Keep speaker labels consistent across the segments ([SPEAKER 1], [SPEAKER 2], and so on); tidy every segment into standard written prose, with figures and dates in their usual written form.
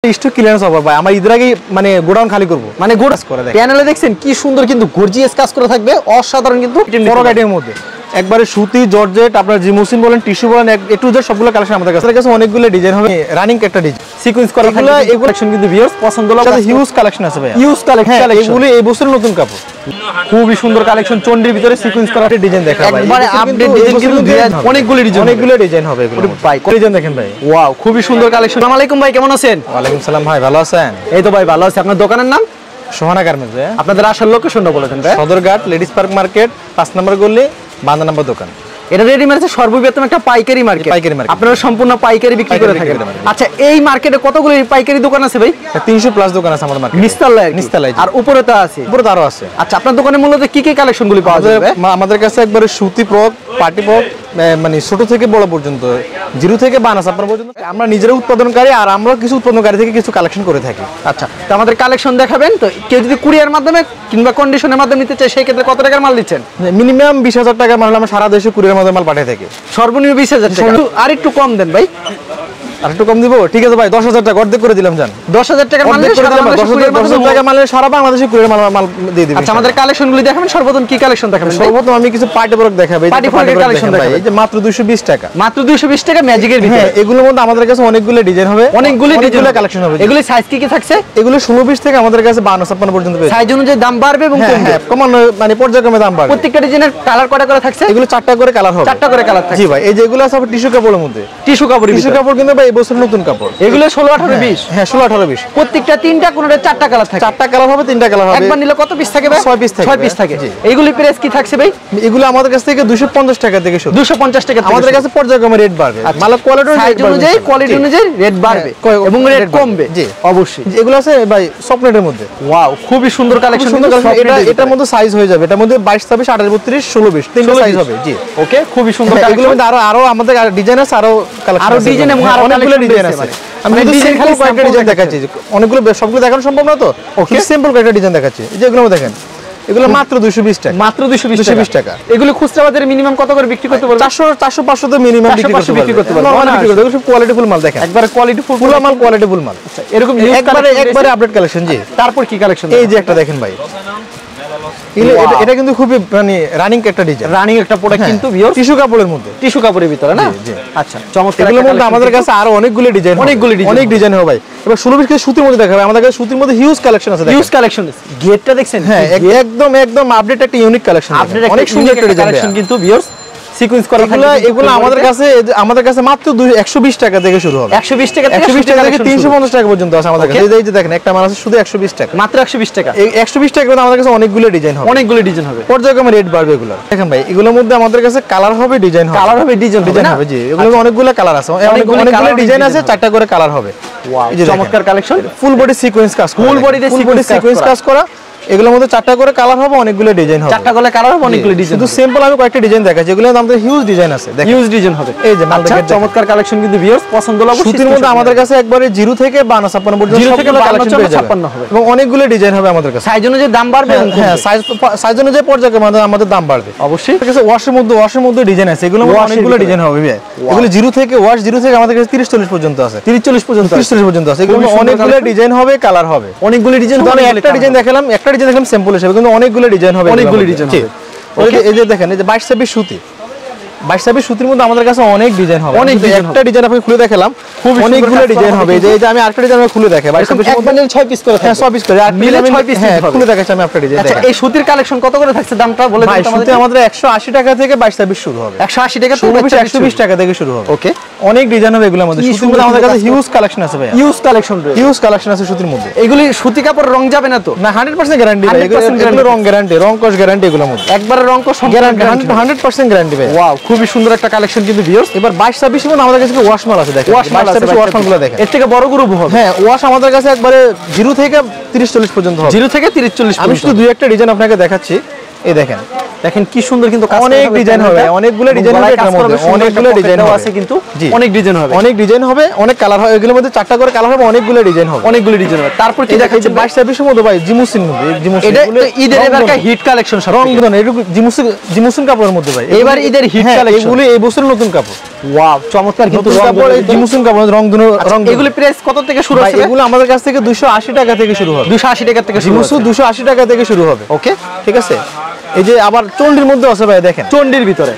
[SPEAKER 1] Stock clearance offer ভাই, আমরা ঈদের আগে মানে গোডাউন খালি করব। মানে গোডাউন করে দেখেন, প্যানেলে দেখছেন কি সুন্দর কিন্তু গর্জিয়াস কাজ করে থাকবে, অসাধারণ কিন্তু বড় গাইডের মধ্যে একবারে সুতি জর্জেট আপনার জিমুসিন বলেন টিস্যু বলেন একটু যে সবগুলো কালেকশন আমাদের কাছে অনেকগুলো ডিজাইন হবে, রানিং একটা ডিজাইন সিকোয়েন্স করা থাকবে। এগুলো কালেকশন কিন্তু ভিউয়ার্স পছন্দ হলো, হিউজ কালেকশন আছে ভাই, হিউজ কালেকশন। এগুলো এই বছরের নতুন কাপড়, খুবই সুন্দর কালেকশন। চন্ডির ভিতরে সিকোয়েন্স করা ডিজাইন দেখা ভাই, একবারে আপডেট ডিজাইন কিন্তু অনেকগুলো ডিজাইন হবে এগুলো ভাই। ডিজাইন দেখেন ভাই, ওয়াও খুবই সুন্দর কালেকশন। আসসালামু আলাইকুম ভাই, কেমন আছেন? ওয়ালাইকুম সালাম ভাই, ভালো আছেন? এই তো ভাই ভালো আছি। আপনার দোকানের নাম? সোহানা গার্মেন্টস। আপনাদের আসল লোকেশনটা বলে দেন ভাই। সদরঘাট লেডিস পার্ক মার্কেট 5 নম্বর গলি 52 নম্বর দোকান। এটা রেডিমেডের সর্ববৃহত্তম একটা পাইকারি মার্কেট। আপনারা সম্পূর্ণ পাইকারি বিক্রি করে থাকেন। আচ্ছা, এই মার্কেটে কতগুলো পাইকারি দোকান আছে ভাই? 300 প্লাস দোকান আছে আমাদের মার্কেটে। নিচতলায় আর উপরে তো আছে? উপরে তো আরো আছে। আচ্ছা, আপনার দোকানে মূলত কি কি কালেকশনগুলি পাওয়া যাবে? আমাদের কাছে একবারে সুতি ফ্রক, পার্টি ফ্রক, মানে ছোট থেকে বড় পর্যন্ত, জিরো থেকে বানাস আপনার পর্যন্ত আমরা নিজেরা উৎপাদনকারী, আর আমরা কিছু উৎপাদনকারী থেকে কিছু কালেকশন করে থাকি। আচ্ছা, তো আমাদের কালেকশন দেখাবেন। তো কেউ যদি কুরিয়ার মাধ্যমে কিংবা কন্ডিশনের মাধ্যমে নিতে চায়, সেই ক্ষেত্রে কত টাকার মাল দিচ্ছেন? মিনিমাম 20,000 টাকা মাল আমরা সারা দেশে কুরিয়ার মাধ্যমে মাল পাঠিয়ে থাকি। সর্বনিম্ন 20,000 টাকা। আর একটু কম দেন ভাই। আর একটু কম দিব? ঠিক আছে ভাই, 10,000 টাকা অর্ধেক করে দিলাম। জান 10,000 টাকার মাল 10,000 টাকা মালে সারা বাংলাদেশে কুরিয়ার মাল দিয়ে দিবেন। আচ্ছা, আমাদের কালেকশনগুলি দেখাবেন। সর্বপ্রথম কি কালেকশন দেখাবেন? সর্বপ্রথম আমি কিছু পার্টি ফ্রক দেখাবো। পার্টি ফ্রকের কালেকশন দেখাবো। এই যে মাত্র 220 টাকা। মাত্র 220 টাকা ম্যাজিকের ভিতরে। এগুলোর মধ্যে আমাদের কাছে অনেকগুলো ডিজাইন হবে, অনেকগুলো কালেকশন হবে। এগুলো সাইজ কি কি থাকছে? এগুলো 16-20 থেকে আমাদের কাছে 52-56 পর্যন্ত পেয়ে। সাইজ অনুযায়ী দাম বাড়বে এবং কমবে। কমানো মানে পর্যায়ক্রমে দাম বাড়বে। প্রত্যেকটা ডিজাইনের কালার কয়টা করে থাকছে? এগুলো 4টা করে কালার হবে। 4টা করে কালার থাকছে। জি ভাই, এই যে এগুলো আছে টিস্যু কাপড়ের মধ্যে। টিস্যু কাপড় কিন্তু ভাই এই বছর নতুন কাপড়। এগুলো 16-18-20। হ্যাঁ, 16-18-20 প্রত্যেকটা তিনটা কোনটা 4টা কালার থাকে। 4টা কালার হবে, 3টা কালার হবে। একবার নিলে কত পিস থাকে ভাই? 6 পিস থাকে। 6 পিস থাকে। এইগুলি প্রাইস কি থাকছে ভাই? এগুলো আমাদের কাছে থেকে 250 টাকা থেকে শুরু। 250 টাকা। আমাদের কাছে পর্যায়ক্রমে রেট বাড়বে। মাল কোয়ালিটি অনুযায়ী রেট বাড়বে এবং রেট কমবে। জি অবশ্যই। এগুলো আছে ভাই সফটনেটের মধ্যে। ওয়াও, খুবই সুন্দর কালেকশন। এটার মধ্যে সাইজ হয়ে যাবে। এটার মধ্যে 22, 26, 28, 32, 16-20 তিনটা সাইজ হবে। জি ওকে, খুবই সুন্দর। এগুলোর মধ্যে আরো আমাদের ডিজাইন আছে, আরো কালেকশন, আরো ডিজাইন এবং আরো অনেকগুলো ডিজাইন আছে। আমি শুধু সিম্পল কয়েকটা ডিজাইন দেখাচ্ছি, অনেকগুলো সবগুলো দেখানো সম্ভব না, তো ওকে সিম্পল কয়েকটা ডিজাইন দেখাচ্ছি। এই যে এগুলো দেখেন, এগুলো মাত্র 220 টাকা। মাত্র 220 টাকা। এগুলো খুচরা বাজারে মিনিমাম কত করে বিক্রি করতে পারবে? 400-500 তো মিনিমাম বিক্রি করতে পারবে। নরমালি বিক্রি করতে পারবে। কোয়ালিটি ফুল মাল দেখেন, একবারে কোয়ালিটি ফুল মাল, কোয়ালিটি ফুল মাল। আচ্ছা, এরকম একবারে আপডেট কালেকশন। জি, তারপর কি কালেকশন? এই যে একটা দেখেন ভাই, এটা কিন্তু খুবই মানে রানিং একটা ডিজাইন, রানিং একটা প্রোডাক্ট কিন্তু ভিউয়ার্স টিস্যু কাপড়ের মধ্যে, টিস্যু কাপড়ের ভিতরে না? জি। আচ্ছা, চমৎকার। এগুলোর মধ্যে আমাদের কাছে আরো অনেকগুলো ডিজাইন, অনেক ডিজাইন হবে ভাই। এবার 16-20 কেজি সুতির মধ্যে দেখাবে। আমাদের কাছে সুতির মধ্যে হিউজ কালেকশন আছে। হিউজ কালেকশন আছে। গেটটা দেখছেন? হ্যাঁ, একদম আপডেট একটা ইউনিক কালেকশন। অনেক সুন্দর একটা কালেকশন কিন্তু ভিউয়ার্স সিকোয়েন্স করা থাকে। এগুলো আমাদের কাছে মাত্র 120 টাকা থেকে শুরু হবে। 120 টাকা থেকে 350 টাকা পর্যন্ত আছে আমাদের কাছে। এই যে দেখেন, একটা মাল আছে শুধু 120 টাকা, মাত্র 120 টাকা। এই 120 টাকা আমাদের কাছে অনেকগুলো ডিজাইন হবে, পর্যায়ক্রমে রেট বাড়বে এগুলো। দেখেন ভাই, এগুলোর মধ্যে আমাদের কাছে কালার হবে, ডিজাইন হবে, ডিজাইন হবে। জি, এগুলো অনেকগুলো কালার আছে, অনেকগুলো ডিজাইন আছে, 4টা করে কালার হবে। ওয়াও, চমৎকার কালেকশন। ফুল বডি সিকোয়েন্স কাজ, ফুল বডিতে সিকোয়েন্স কাজ করা। এগুলোর মধ্যে 4টা করে কালার হবে, অনেকগুলো ডিজাইন হবে। 4টা করে কালার হবে, অনেকগুলো ডিজাইন। শুধু সিম্পল আমি কয়েকটা ডিজাইন দেখাচ্ছি, এগুলোর আমাদের হিউজ ডিজাইন আছে। দেখেন, হিউজ ডিজাইন হবে। এই যে মাল দেখেন, চমৎকার কালেকশন কিন্তু ভিউয়ার্স পছন্দ হলো। সুতির মধ্যে আমাদের কাছে একবারে 0 থেকে 52-56 পর্যন্ত সবগুলো কালেকশন পেয়ে যাবেন এবং অনেকগুলো ডিজাইন হবে আমাদের কাছে। সাইজ অনুযায়ী দাম বাড়বে। হ্যাঁ, সাইজ অনুযায়ী পর্যায়ক্রমে আমাদের দাম বাড়বে অবশ্যই। কাছে ওয়াশের মধ্যে ডিজাইন আছে, এগুলো অনেকগুলো ডিজাইন হবে ভাই। এগুলো 0 থেকে আমাদের কাছে 30-40 পর্যন্ত আছে। 30-40 পর্যন্ত আছে। এগুলো অনেকগুলো ডিজাইন হবে, কালার হবে, অনেকগুলো ডিজাইন। একটা ডিজাইন দেখালাম স্যাম্পল হিসেবে, কিন্তু অনেকগুলো ডিজাইন হবে, অনেকগুলো ডিজাইন হবে। এই যে দেখেন, এই যে 22-26 সুতি, 22-26 সুতির মধ্যে আমাদের কাছে অনেক ডিজাইন হবে। একটা ডিজাইন আপনি খুলে দেখালাম, অনেকগুলো ডিজাইন হবে। এই যে আমি আরেকটা ডিজাইন খুলে দেখাই। 22-26 মধ্যে 6 পিস করে থাকে। হ্যাঁ, 6 পিস করে। আর মিলে 6 পিস হবে। খুলে দেখাচ্ছি আমি একটা ডিজাইন। আচ্ছা, এই সুতির কালেকশন কত করে থাকছে? দামটা বলে দিন আমাদের। সুতি আমাদের 180 টাকা থেকে 22-26 শুরু হবে। 180 টাকা থেকে 120 টাকা থেকে শুরু হবে। ওকে, অনেক ডিজাইন হবে এগুলোর মধ্যে। সুতির মধ্যে আমাদের কাছে হিউজ কালেকশন আছে ভাই, হিউজ কালেকশন আছে সুতির মধ্যে। এগুলি সুতি কাপড় রং যাবে না তো? না, 100% গ্যারান্টি ভাই। এগুলো রং গ্যারান্টি, রং কস গ্যারান্টি এগুলোর মধ্যে। একবারে রং কস গ্যারান্টি, 100% গ্যারান্টি ভাই। ওয়াও, খুবই সুন্দর একটা কালেকশন কিন্তু ভিউয়ার্স। এবার 22-26 মধ্যে আমাদের কাছে ওয়াশ মাল আছে। দেখেন, 22-26 ওয়াশ মালগুলো দেখেন। এর থেকে বড় গ্রুপ হবে। হ্যাঁ, ওয়াশ আমাদের কাছে একবারে 0 থেকে 30-40 পর্যন্ত হবে। 0 থেকে 30-40। আমি শুধু দুই একটা ডিজাইন আপনাকে দেখাচ্ছি। এই দেখেন
[SPEAKER 2] দেখেন কি সুন্দর কিন্তু
[SPEAKER 1] অনেক ডিজাইন হবে, অনেকগুলো ডিজাইন হবে এটার মধ্যে, অনেকগুলো ডিজাইন আছে কিন্তু
[SPEAKER 2] অনেক ডিজাইন হবে,
[SPEAKER 1] অনেক ডিজাইন হবে, অনেক কালার হবে, এগুলোর মধ্যে 4টা করে কালার হবে, অনেকগুলো ডিজাইন হবে,
[SPEAKER 2] অনেকগুলো ডিজাইন হবে। তারপর কি দেখাচ্ছেন
[SPEAKER 1] 22-26 এর মধ্যে ভাই জিমুসিন মধ্যে, জিমুসিন
[SPEAKER 2] এটা ঈদের এবারকার হিট কালেকশন, সব
[SPEAKER 1] রং ধরনের এটা জিমুসিন কাপড়ের মধ্যে ভাই,
[SPEAKER 2] এবার ঈদের হিট কালেকশন,
[SPEAKER 1] এগুলো এই বছরের নতুন কাপড়।
[SPEAKER 2] ওয়াও চমৎকার কিন্তু
[SPEAKER 1] কাপড়, এই জিমুসিন কাপড় রং ধরনের, রং
[SPEAKER 2] এগুলো প্রাইস কত থেকে শুরু হবে?
[SPEAKER 1] এগুলো আমাদের কাছ থেকে 280 টাকা থেকে শুরু হবে,
[SPEAKER 2] 280 টাকা থেকে শুরু হবে,
[SPEAKER 1] 280 টাকা থেকে শুরু হবে।
[SPEAKER 2] ওকে ঠিক আছে।
[SPEAKER 1] এই যে আবার চন্ডির মধ্যে আছে ভাই, দেখেন চন্ডির ভিতরে,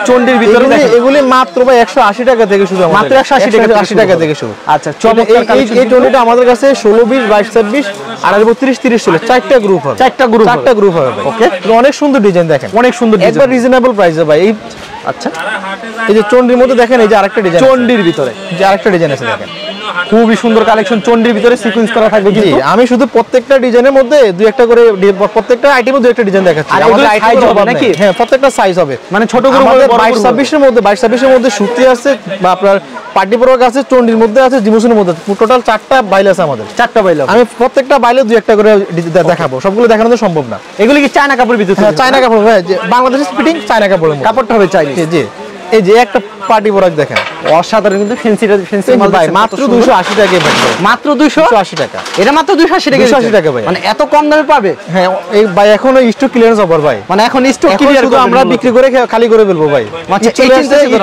[SPEAKER 1] চন্ডির ভিতরে এগুলি মাত্র ভাই 180 টাকা থেকে শুরু, মাত্র 180 টাকা থেকে শুরু।
[SPEAKER 2] আচ্ছা চমৎকার কালেকশন।
[SPEAKER 1] এই চন্ডিটা আমাদের কাছে 16, 20, 22, 26, 28, 32, 30 চলে, 4টা গ্রুপ হবে, 4টা গ্রুপ হবে ভাই।
[SPEAKER 2] ওকে
[SPEAKER 1] অনেক সুন্দর ডিজাইন, দেখেন
[SPEAKER 2] অনেক সুন্দর ডিজাইন,
[SPEAKER 1] একবার রিজনেবল প্রাইসে ভাই। এই
[SPEAKER 2] আচ্ছা
[SPEAKER 1] এই যে চন্ডির মধ্যে দেখেন, এই যে আরেকটা ডিজাইন
[SPEAKER 2] চন্ডির ভিতরে,
[SPEAKER 1] যে আরেকটা ডিজাইন আছে দেখেন,
[SPEAKER 2] খুবই সুন্দর কালেকশন, চন্ডির ভিতরে সিকোয়েন্স করা থাকবে। কিন্তু
[SPEAKER 1] আমি শুধু প্রত্যেকটা ডিজাইনের মধ্যে দুই একটা করে, প্রত্যেকটা আইটেমে দুই একটা ডিজাইন দেখাচ্ছি।
[SPEAKER 2] আমাদের আইটেম হবে নাকি?
[SPEAKER 1] হ্যাঁ প্রত্যেকটা সাইজ হবে,
[SPEAKER 2] মানে ছোট গ্রুপ হবে,
[SPEAKER 1] 22-26 এর মধ্যে, 22-26 এর মধ্যে সুতি আছে, বা আপনার পার্টি প্রোডাক্ট আছে, চন্ডির মধ্যে আছে, জিমুসিনের মধ্যে, টোটাল 4টা বাইল আছে আমাদের,
[SPEAKER 2] 4টা বাইল। আমি
[SPEAKER 1] প্রত্যেকটা বাইলে দুই একটা করে দেখাবো, সবগুলো দেখানো তো সম্ভব না।
[SPEAKER 2] এগুলো কি চায়না কাপড় ভিতরে?
[SPEAKER 1] হ্যাঁ চায়না কাপড় ভাই, বাংলাদেশের ফিটিং চায়না কাপড়ের মধ্যে,
[SPEAKER 2] কাপড়টা হবে চাইনিজ।
[SPEAKER 1] জি এই যে একটা পার্টি প্রোডাক্ট দেখেন,
[SPEAKER 2] অসাধারণ কিন্তু ফ্যান্সি মাল
[SPEAKER 1] ভাই, মাত্র 280 টাকা ভাই,
[SPEAKER 2] মাত্র 280
[SPEAKER 1] টাকা,
[SPEAKER 2] এটা মাত্র 280 টাকা,
[SPEAKER 1] 280 টাকা ভাই,
[SPEAKER 2] মানে এত কম দামে পাবে?
[SPEAKER 1] হ্যাঁ এই ভাই এখন স্টক ক্লিয়ারেন্স অফার ভাই,
[SPEAKER 2] মানে এখন স্টক ক্লিয়ার
[SPEAKER 1] শুধু আমরা বিক্রি করে খালি করে ফেলবো ভাই।
[SPEAKER 2] আচ্ছা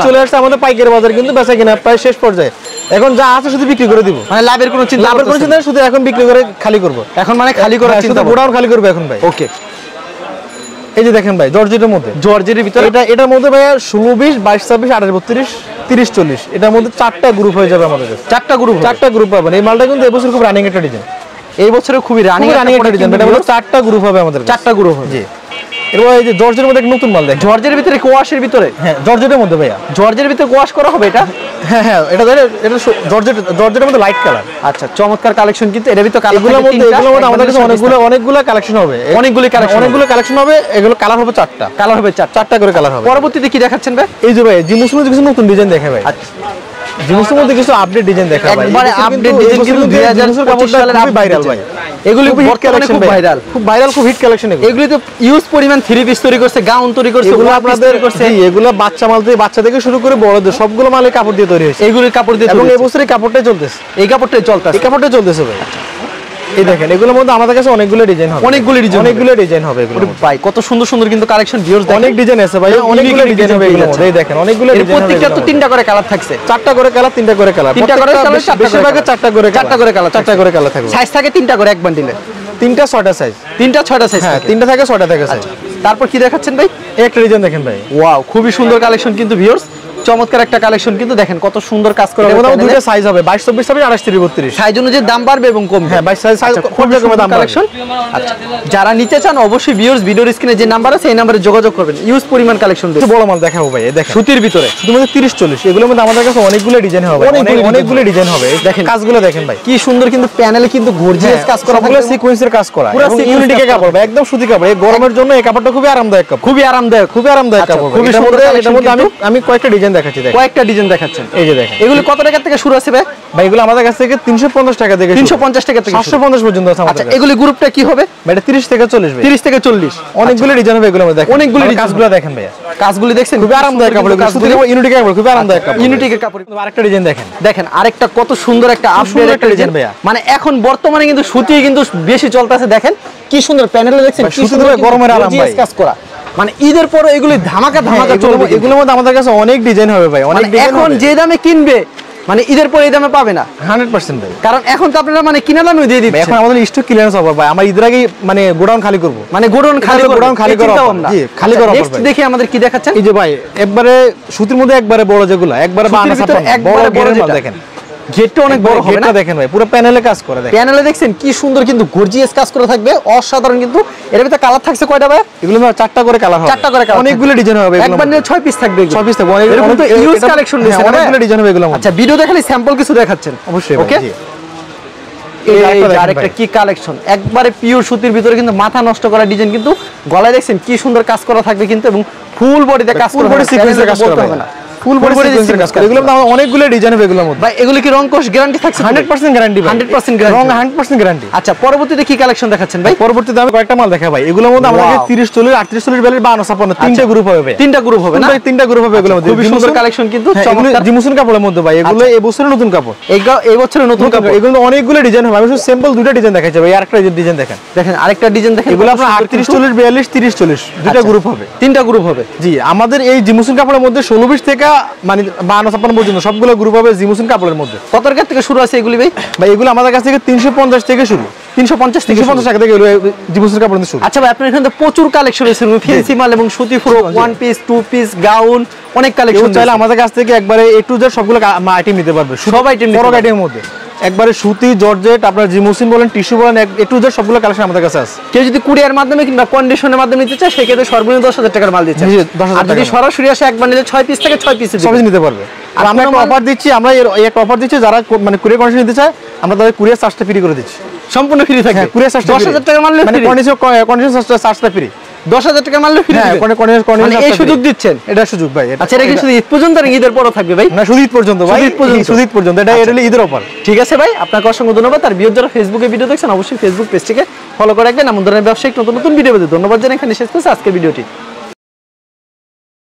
[SPEAKER 1] চলে আসছে আমাদের পাইকারি বাজার, কিন্তু বেচা কিনা প্রায় শেষ পর্যায়ে, এখন যা আছে শুধু বিক্রি করে দিব,
[SPEAKER 2] মানে লাভের কোনো চিন্তা
[SPEAKER 1] নেই, শুধু এখন বিক্রি করে খালি করব,
[SPEAKER 2] এখন মানে খালি করার চিন্তা,
[SPEAKER 1] গোডাউন খালি করব এখন ভাই।
[SPEAKER 2] ওকে
[SPEAKER 1] এই যে দেখেন ভাই জর্জেটের মধ্যে,
[SPEAKER 2] জর্জেটের ভিতরে
[SPEAKER 1] এটার মধ্যে ভাই 16, 20, 22, 26, 28, 32, 30, 40 এটার মধ্যে 4টা গ্রুপ হয়ে যাবে আমাদের কাছে, 4টা গ্রুপ পাবেন। এই মালটা কিন্তু এবছর খুব রানিং একটা ডিজাইন,
[SPEAKER 2] এই বছরে খুবই রানিং
[SPEAKER 1] একটা ডিজাইন, এটা হলো 4টা গ্রুপ হবে আমাদের,
[SPEAKER 2] 4টা গ্রুপ হবে।
[SPEAKER 1] জি এরপর এই যে জর্জের মধ্যে একটা নতুন মাল দেখেন,
[SPEAKER 2] জর্জের ভিতরে কোয়াশের ভিতরে,
[SPEAKER 1] হ্যাঁ জর্জেটের মধ্যে ভাইয়া,
[SPEAKER 2] জর্জের ভিতরে কোয়াশ করা হবে এটা,
[SPEAKER 1] হ্যাঁ এটা জর্জেটের মধ্যে লাইট কালার।
[SPEAKER 2] আচ্ছা চমৎকার কালেকশন কিন্তু এর ভিতরে,
[SPEAKER 1] এগুলোর মধ্যে আমাদের কাছে অনেকগুলো কালেকশন হবে, অনেকগুলো কালেকশন হবে, এগুলো কালার হবে 4টা, চারটা করে কালার হবে।
[SPEAKER 2] পরবর্তীতে কি দেখাচ্ছেন ভাই?
[SPEAKER 1] এই যে ভাই জিমুসের মধ্যে কিছু নতুন ডিজাইন দেখে ভাই, জিমুসের মধ্যে কিছু আপডেট ডিজাইন দেখা ভাই,
[SPEAKER 2] একবারে আপডেট ডিজাইন কিন্তু 2025 সালের ভাইরাল ভাই, এগুলো খুব ভাইরাল, খুব হিট কালেকশন। এগুলো তো ইউজ পরিমাণ 3 পিস তৈরি করছে, গাউন তৈরি করছে,
[SPEAKER 1] এগুলো আপনাদের করছে, এগুলো বাচ্চা মাল থেকে, বাচ্চা থেকে শুরু করে বড়দের সবগুলো মালে কাপড় দিয়ে তৈরি হয়েছে,
[SPEAKER 2] এগুলো কাপড় দিয়ে,
[SPEAKER 1] এবং এই বছরে কাপড়টাই চলতেছে,
[SPEAKER 2] এই কাপড়টাই চলতেছে
[SPEAKER 1] ভাই। এই দেখেন এগুলোর মধ্যে আমাদের কাছে অনেকগুলো ডিজাইন হবে, অনেকগুলো ডিজাইন হবে এগুলো
[SPEAKER 2] ভাই, কত সুন্দর সুন্দর কিন্তু কালেকশন, ভিউয়ার্স দেখেন
[SPEAKER 1] অনেক ডিজাইন আছে ভাই, অনেকগুলো ডিজাইন হবে এগুলোর মধ্যে। এই দেখেন অনেকগুলো ডিজাইন হবে,
[SPEAKER 2] প্রত্যেকটা তো 3টা করে কালার থাকছে,
[SPEAKER 1] 4টা করে কালার, 3টা করে কালার,
[SPEAKER 2] 3টা করে কালার,
[SPEAKER 1] 4টা করে কালার থাকবে।
[SPEAKER 2] সাইজ থাকে 3টা করে এক বান্ডিলে,
[SPEAKER 1] 3টা 6টা সাইজ,
[SPEAKER 2] 3টা 6টা সাইজ,
[SPEAKER 1] হ্যাঁ 3টা থাকে 6টা থাকে সাইজ।
[SPEAKER 2] তারপর কি দেখাচ্ছেন ভাই?
[SPEAKER 1] একটা ডিজাইন দেখেন ভাই,
[SPEAKER 2] ওয়াও খুবই সুন্দর কালেকশন কিন্তু ভিউয়ার্স, চমৎকার একটা কালেকশন কিন্তু দেখেন কত সুন্দর কাজ করা হবে।
[SPEAKER 1] এর দুটো সাইজ হবে 22, 24, 28, 30, 32
[SPEAKER 2] সাইজ অনুযায়ী দাম বাড়বে এবং কমবে।
[SPEAKER 1] হ্যাঁ 22 সাইজ খুব রকমের দাম
[SPEAKER 2] কালেকশন। আচ্ছা যারা নিতে চান অবশ্যই ভিউয়ার্স ভিডিওর স্ক্রিনে যে নাম্বার আছে এই নম্বরে যোগাযোগ করবেন, ইউজ পরিমাণ কালেকশন দেখুন।
[SPEAKER 1] বড় মাল দেখাবো ভাই, এই দেখেন
[SPEAKER 2] সুতির ভিতরে
[SPEAKER 1] শুধু মধ্যে 30, 40 এগুলোর মধ্যে আমাদের কাছে অনেকগুলো ডিজাইন হবে, অনেকগুলো ডিজাইন হবে। দেখেন কাজগুলো দেখেন ভাই কি সুন্দর, কিন্তু প্যানেলে কিন্তু গর্জিয়াস কাজ করা, পুরো সিকোয়েন্সের কাজ করা, পুরো ইউনিটিকে কাপড় ভাই, একদম সুতি কাপড়। এই গরমের জন্য এই কাপড়টা খুবই আরামদায়ক কাপড়, খুবই আরামদায়ক কাপড়। খুবই সুন্দর। এটার মধ্যে আমি কয়েকটা ডিজাইন দেখাচ্ছি, দেখেন
[SPEAKER 2] কয়েকটা ডিজাইন দেখাচ্ছেন।
[SPEAKER 1] এই যে দেখেন
[SPEAKER 2] এগুলো কত টাকা থেকে শুরু আছে ভাই?
[SPEAKER 1] ভাই এগুলো আমাদের কাছ থেকে 350 টাকা থেকে
[SPEAKER 2] 350 টাকা থেকে
[SPEAKER 1] 750 পর্যন্ত আছে আমাদের।
[SPEAKER 2] আচ্ছা এগুলি গ্রুপটা কি হবে?
[SPEAKER 1] ভাই এটা 30 থেকে 40 ভাই,
[SPEAKER 2] 30 থেকে 40
[SPEAKER 1] অনেকগুলো ডিজাইন হবে এগুলোর মধ্যে। দেখেন
[SPEAKER 2] অনেকগুলো
[SPEAKER 1] কাজগুলো দেখেন ভাই,
[SPEAKER 2] কাজগুলি দেখছেন
[SPEAKER 1] খুবই আরামদায়ক কাপড়, সুতি কাপড়, ইউনিটি কাপড়, খুবই আরামদায়ক কাপড়।
[SPEAKER 2] ইউনিটিকের কাপড়।
[SPEAKER 1] আরেকটা ডিজাইন দেখেন,
[SPEAKER 2] দেখেন আরেকটা কত সুন্দর একটা আপডেট একটা ডিজাইন ভাইয়া। মানে এখন বর্তমানে কিন্তু সুতি কিন্তু বেশি চলতেছে। দেখেন কি সুন্দর প্যানেলে দেখছেন, কি সুন্দর
[SPEAKER 1] গরমের আরাম ভাই
[SPEAKER 2] কাজ করা। মানে ঈদের পরে এগুলি ধামাকা চলবে।
[SPEAKER 1] এগুলোর মধ্যে আমাদের কাছে অনেক ডিজাইন হবে ভাই, অনেক ডিজাইন।
[SPEAKER 2] এখন যে দামে কিনবে মানে ঈদের পরে এই দামে পাবে না
[SPEAKER 1] 100% ভাই,
[SPEAKER 2] কারণ এখন তো আপনারা মানে কিনা দামে দিয়ে দিচ্ছেন।
[SPEAKER 1] এখন আমাদের স্টক ক্লিয়ারেন্স হবে ভাই, আমরা ঈদের আগে মানে গোডাউন খালি করব,
[SPEAKER 2] মানে গোডাউন খালি করা
[SPEAKER 1] না, জি খালি করা হবে।
[SPEAKER 2] নেক্সট দেখি আমাদের কি দেখাচ্ছেন।
[SPEAKER 1] এই যে ভাই একবারে সুতির মধ্যে একবারে বড় যেগুলো, একবারে বানা ছাপা
[SPEAKER 2] একবারে বড়
[SPEAKER 1] মাল দেখেন,
[SPEAKER 2] গেটটা অনেক বড় হবে না?
[SPEAKER 1] দেখেন ভাই পুরো প্যানেলে কাজ করা, দেখেন
[SPEAKER 2] প্যানেলে দেখছেন কি সুন্দর কিন্তু গর্জিয়াস কাজ করা থাকবে, অসাধারণ। কিন্তু এর ভিতরে কালার থাকছে কয়টা ভাই?
[SPEAKER 1] এগুলো 4টা করে কালার হবে,
[SPEAKER 2] 4টা করে কালার,
[SPEAKER 1] অনেকগুলো ডিজাইন হবে।
[SPEAKER 2] একবার নিয়ে 6 পিস থাকবে,
[SPEAKER 1] 6 পিস থাকবে,
[SPEAKER 2] এরকম তো ইউজ কালেকশন দিয়েছে,
[SPEAKER 1] অনেকগুলো ডিজাইন হবে এগুলো।
[SPEAKER 2] আচ্ছা ভিডিও দেখালে স্যাম্পল কিছু দেখাচ্ছেন
[SPEAKER 1] অবশ্যই।
[SPEAKER 2] ওকে এই আরেকটা কি কালেকশন, একবারে পিওর সুতির ভিতরে কিন্তু মাথা নষ্ট করা ডিজাইন, কিন্তু গলায় দেখছেন কি সুন্দর কাজ করা থাকবে কিন্তু, এবং ফুল বডিতে কাজ করা হবে, সিকোয়েন্সে কাজ করা হবে না।
[SPEAKER 1] ফুল বডি সিকোয়েন্সের কাজ করা। এগুলো অনেকগুলো ডিজাইন হবে এগুলোর মধ্যে।
[SPEAKER 2] ভাই এগুলো কি রং কোশ গ্যারান্টি থাকছে?
[SPEAKER 1] 100% গ্যারান্টি ভাই,
[SPEAKER 2] 100% গ্যারান্টি,
[SPEAKER 1] রং 100% গ্যারান্টি।
[SPEAKER 2] আচ্ছা পরবর্তীতে কি কালেকশন দেখাচ্ছেন ভাই?
[SPEAKER 1] পরবর্তীতে আমি কয়েকটা মাল দেখাই ভাই। এগুলোর মধ্যে আমাদের 30 40 38 40 42 56 তিনটা গ্রুপ হবে ভাই।
[SPEAKER 2] তিনটা গ্রুপ হবে না?
[SPEAKER 1] তিনটা গ্রুপ হবে এগুলোর মধ্যে।
[SPEAKER 2] খুব সুন্দর কালেকশন কিন্তু
[SPEAKER 1] চমৎকার জিমুসন কাপড়ের মধ্যে ভাই। এগুলো এই বছরের নতুন কাপড়,
[SPEAKER 2] এই বছরের নতুন কাপড়।
[SPEAKER 1] এগুলো অনেকগুলো ডিজাইন হবে। আমি শুধু সিম্পল দুটো ডিজাইন দেখাচ্ছি ভাই। আরেকটা ডিজাইন দেখেন,
[SPEAKER 2] দেখেন আরেকটা ডিজাইন দেখেন।
[SPEAKER 1] এগুলো আপনার 38 40 42 30 40 দুটো গ্রুপ হবে,
[SPEAKER 2] তিনটা গ্রুপ হবে।
[SPEAKER 1] জি আমাদের এই জিমুসন কাপড়ের মধ্যে 16 20 থেকে মানে 52 56 পর্যন্ত সবগুলো গ্রুপ হবে জিমুসন কাপড়ের মধ্যে।
[SPEAKER 2] কত টাকা থেকে শুরু আছে এগুলি ভাই?
[SPEAKER 1] ভাই এগুলো আমাদের কাছ থেকে 350 থেকে শুরু,
[SPEAKER 2] 350
[SPEAKER 1] টাকা থেকে জিমুসন কাপড় শুরু।
[SPEAKER 2] আচ্ছা ভাই আপনার এখানে তো প্রচুর কালেকশন আছে, ফ্যান্সি মাল এবং সুতি frock, one piece, two piece, gown, অনেক কালেকশন
[SPEAKER 1] চাইলে আমাদের কাছ থেকে একবারে এ টু জেড সবগুলো আইটেম নিতে পারবে।
[SPEAKER 2] সব আইটেম
[SPEAKER 1] ফ্রক আইটেমের মধ্যে একবারে সুতি জর্জেট আপনার জিমুসিন বলেন টিস্যু বলেন এ টু জেড সবগুলো কালেকশন আমাদের কাছে আছে।
[SPEAKER 2] কেউ যদি কুরিয়ার মাধ্যমে কিংবা কন্ডিশনের মাধ্যমে নিতে চায় সেক্ষেত্রে সর্বনিম্ন 10,000 টাকার মাল দিচ্ছে। আর যদি সরাসরি আসে একবার নিলে 6 পিস থেকে 6 পিস
[SPEAKER 1] নিতে পারবে। আর আমরা একটা অফার দিচ্ছি, আমরা একটা অফার দিচ্ছি যারা মানে কুরিয়ার কন্ডিশন নিতে চায় আমরা তাদের কুরিয়ার চার্জটা ফ্রি করে দিচ্ছি,
[SPEAKER 2] সম্পূর্ণ ফ্রি থাকে।
[SPEAKER 1] কুরিয়ার চার্জ
[SPEAKER 2] 10,000 টাকা মাল
[SPEAKER 1] মানে কন্ডিশন চার্জটা ফ্রি,
[SPEAKER 2] 10,000 টাকা মাল ফ্রি। মানে এই সুযোগ দিচ্ছেন,
[SPEAKER 1] এটা সুযোগ ভাই।
[SPEAKER 2] আচ্ছা এটা কি শুধু ঈদ পর্যন্ত না ঈদের পরও থাকবে ভাই?
[SPEAKER 1] না শুধু ঈদ পর্যন্ত ভাই, শুধু ঈদ পর্যন্ত। এটা হলো ঈদের অফার।
[SPEAKER 2] ঠিক আছে ভাই, আপনাকে অসংখ্য ধন্যবাদ। আর ভিউয়ার যারা ফেসবুকে ভিডিও দেখছেন অবশ্যই ফেসবুক পেজটিকে ফলো করে রাখবেন। এমন ধরনের ব্যবসায়িক নতুন নতুন ভিডিও পেতে ধন্যবাদ জানাই। এখানে শেষ করছি আজকের ভিডিওটি।